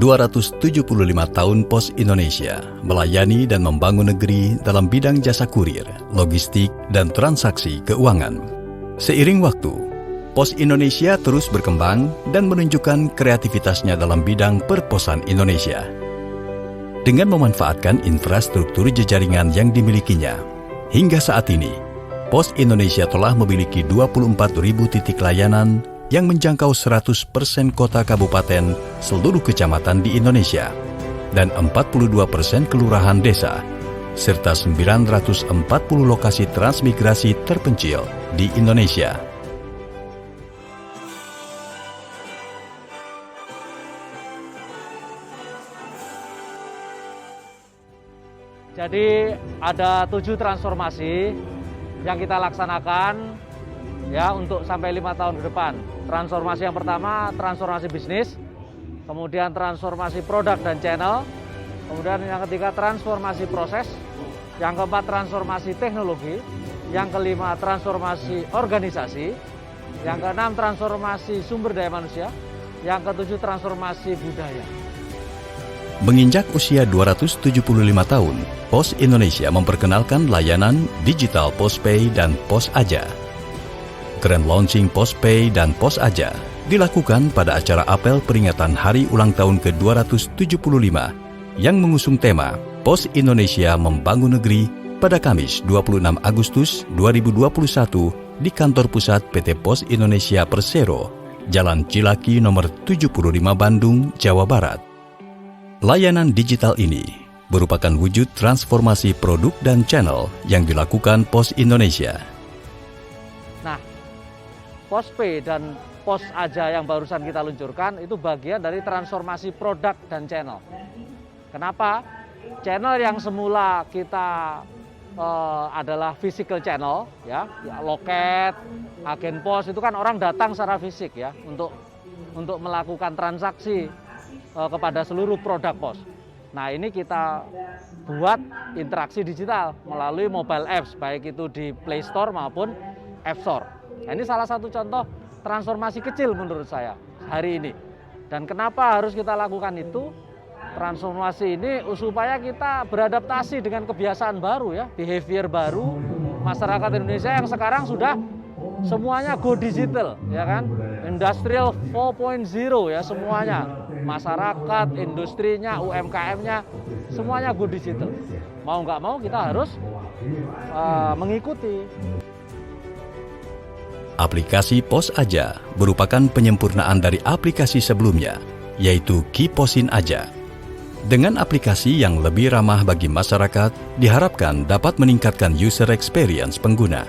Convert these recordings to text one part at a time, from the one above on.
275 tahun Pos Indonesia melayani dan membangun negeri dalam bidang jasa kurir, logistik, dan transaksi keuangan. Seiring waktu, Pos Indonesia terus berkembang dan menunjukkan kreativitasnya dalam bidang perposan Indonesia. Dengan memanfaatkan infrastruktur jejaringan yang dimilikinya, hingga saat ini, Pos Indonesia telah memiliki 24.000 titik layanan yang menjangkau 100% kota kabupaten seluruh kecamatan di Indonesia dan 42% kelurahan desa, serta 940 lokasi transmigrasi terpencil di Indonesia. Jadi ada 7 transformasi yang kita laksanakan ya untuk sampai 5 tahun ke depan. Transformasi yang pertama, transformasi bisnis, kemudian transformasi produk dan channel, kemudian yang ketiga transformasi proses, yang keempat transformasi teknologi, yang kelima transformasi organisasi, yang keenam transformasi sumber daya manusia, yang ketujuh transformasi budaya. Menginjak usia 275 tahun, Pos Indonesia memperkenalkan layanan digital Postpay dan Pos Aja. Grand launching Postpay dan Pos Aja dilakukan pada acara apel peringatan Hari Ulang Tahun ke-275 yang mengusung tema Pos Indonesia Membangun Negeri pada Kamis 26 Agustus 2021 di kantor pusat PT Pos Indonesia Persero, Jalan Cilaki nomor 75 Bandung, Jawa Barat. Layanan digital ini merupakan wujud transformasi produk dan channel yang dilakukan Pos Indonesia. Nah, Postpay dan Pos Aja yang barusan kita luncurkan itu bagian dari transformasi produk dan channel. Kenapa? Channel yang semula kita adalah physical channel, ya loket, agen pos itu kan orang datang secara fisik ya untuk melakukan transaksi kepada seluruh produk pos. Nah ini kita buat interaksi digital melalui mobile apps, baik itu di Play Store maupun App Store. Nah, ini salah satu contoh transformasi kecil menurut saya hari ini. Dan kenapa harus kita lakukan itu? Transformasi ini supaya kita beradaptasi dengan kebiasaan baru ya, behavior baru masyarakat Indonesia yang sekarang sudah semuanya go digital, ya kan? Industrial 4.0 ya semuanya. Masyarakat, industrinya, UMKM-nya semuanya go digital. Mau nggak mau kita harus mengikuti. Aplikasi Pos Aja merupakan penyempurnaan dari aplikasi sebelumnya, yaitu Kiposin Aja. Dengan aplikasi yang lebih ramah bagi masyarakat, diharapkan dapat meningkatkan user experience pengguna.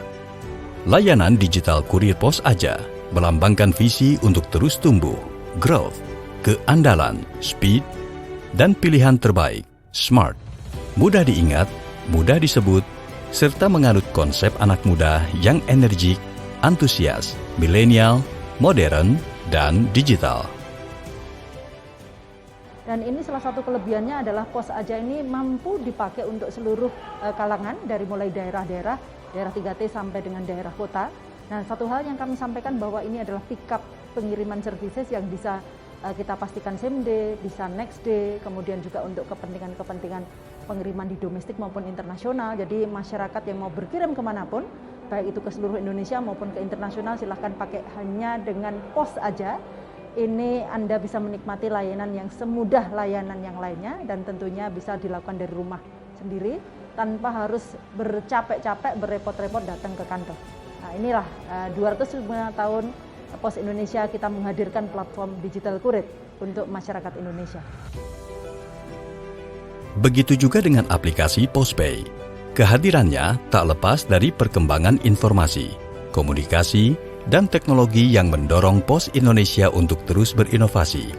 Layanan digital kurir Pos Aja melambangkan visi untuk terus tumbuh, growth, keandalan, speed, dan pilihan terbaik, smart, mudah diingat, mudah disebut, serta menganut konsep anak muda yang energik, antusias, milenial, modern, dan digital. Dan ini salah satu kelebihannya adalah Pos Aja ini mampu dipakai untuk seluruh kalangan dari mulai daerah-daerah, daerah 3T sampai dengan daerah kota. Nah, satu hal yang kami sampaikan bahwa ini adalah pick up pengiriman services yang bisa kita pastikan same day, bisa next day, kemudian juga untuk kepentingan-kepentingan pengiriman di domestik maupun internasional. Jadi masyarakat yang mau berkirim kemanapun, baik itu ke seluruh Indonesia maupun ke internasional, silahkan pakai hanya dengan Pos Aja. Ini Anda bisa menikmati layanan yang semudah layanan yang lainnya dan tentunya bisa dilakukan dari rumah sendiri tanpa harus bercapek-capek, berrepot-repot datang ke kantor. Nah inilah 205 tahun Pos Indonesia kita menghadirkan platform digital kurir untuk masyarakat Indonesia. Begitu juga dengan aplikasi Postpay. Kehadirannya tak lepas dari perkembangan informasi, komunikasi, dan teknologi yang mendorong Pos Indonesia untuk terus berinovasi.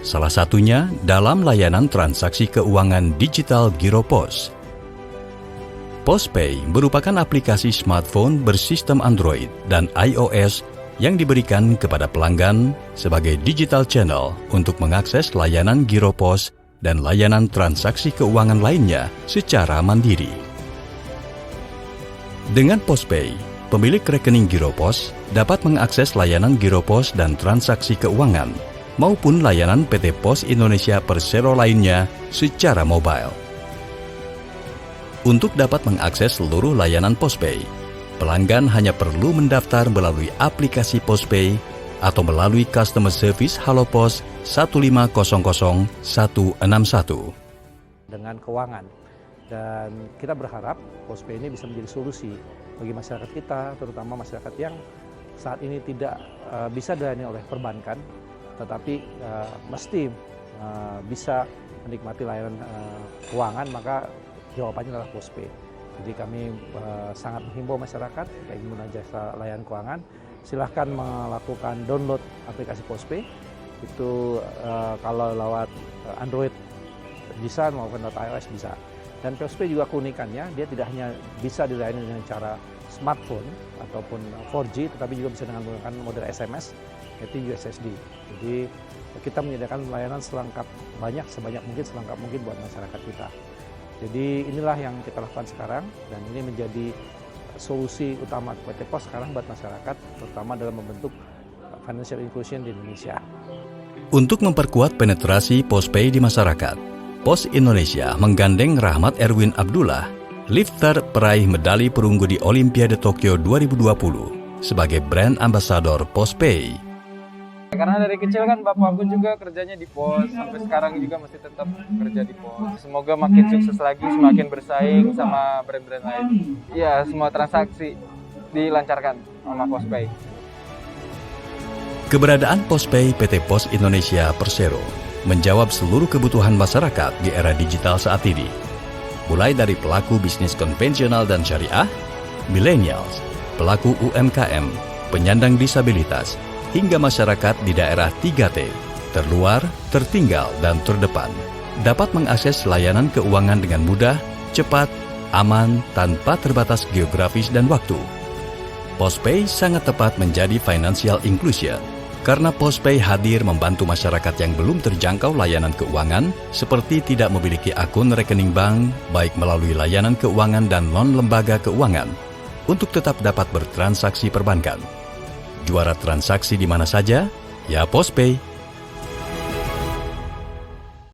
Salah satunya dalam layanan transaksi keuangan digital Giro Pos. Postpay merupakan aplikasi smartphone bersistem Android dan iOS yang diberikan kepada pelanggan sebagai digital channel untuk mengakses layanan Giro Pos dan layanan transaksi keuangan lainnya secara mandiri. Dengan Postpay, pemilik rekening Giro Pos dapat mengakses layanan Giro Pos dan transaksi keuangan maupun layanan PT Pos Indonesia Persero lainnya secara mobile. Untuk dapat mengakses seluruh layanan PosPay, pelanggan hanya perlu mendaftar melalui aplikasi PosPay atau melalui customer service Halo Pos 1500161 dengan keuangan. Dan kita berharap PosPay ini bisa menjadi solusi bagi masyarakat kita, terutama masyarakat yang saat ini tidak bisa dilayani oleh perbankan, tetapi mesti bisa menikmati layanan keuangan, maka jawabannya adalah PosPay. Jadi kami sangat menghimbau masyarakat yang ingin menggunakan jasa layanan keuangan, silahkan melakukan download aplikasi PosPay. Itu kalau lewat Android bisa, maupun lewat iOS bisa. Dan PosPay juga keunikannya, dia tidak hanya bisa dilayani dengan cara smartphone ataupun 4G, tetapi juga bisa dengan menggunakan model SMS, yaitu USSD. Jadi kita menyediakan layanan sebanyak mungkin selengkap mungkin buat masyarakat kita. Jadi inilah yang kita lakukan sekarang, dan ini menjadi solusi utama PT Pos sekarang buat masyarakat, terutama dalam membentuk financial inclusion di Indonesia. Untuk memperkuat penetrasi PosPay di masyarakat, Pos Indonesia menggandeng Rahmat Erwin Abdullah, lifter peraih medali perunggu di Olimpiade Tokyo 2020, sebagai brand ambassador PosPay. Karena dari kecil kan bapak aku juga kerjanya di pos, sampai sekarang juga masih tetap kerja di pos. Semoga makin sukses lagi, semakin bersaing sama brand-brand lain. Iya, semua transaksi dilancarkan sama PosPay. Keberadaan PosPay PT Pos Indonesia Persero menjawab seluruh kebutuhan masyarakat di era digital saat ini. Mulai dari pelaku bisnis konvensional dan syariah, millennials, pelaku UMKM, penyandang disabilitas, hingga masyarakat di daerah 3T, terluar, tertinggal, dan terdepan, dapat mengakses layanan keuangan dengan mudah, cepat, aman, tanpa terbatas geografis dan waktu. PosPay sangat tepat menjadi financial inclusion, karena PosPay hadir membantu masyarakat yang belum terjangkau layanan keuangan, seperti tidak memiliki akun rekening bank, baik melalui layanan keuangan dan non-lembaga keuangan, untuk tetap dapat bertransaksi perbankan. Juara transaksi di mana saja? Ya PosPay.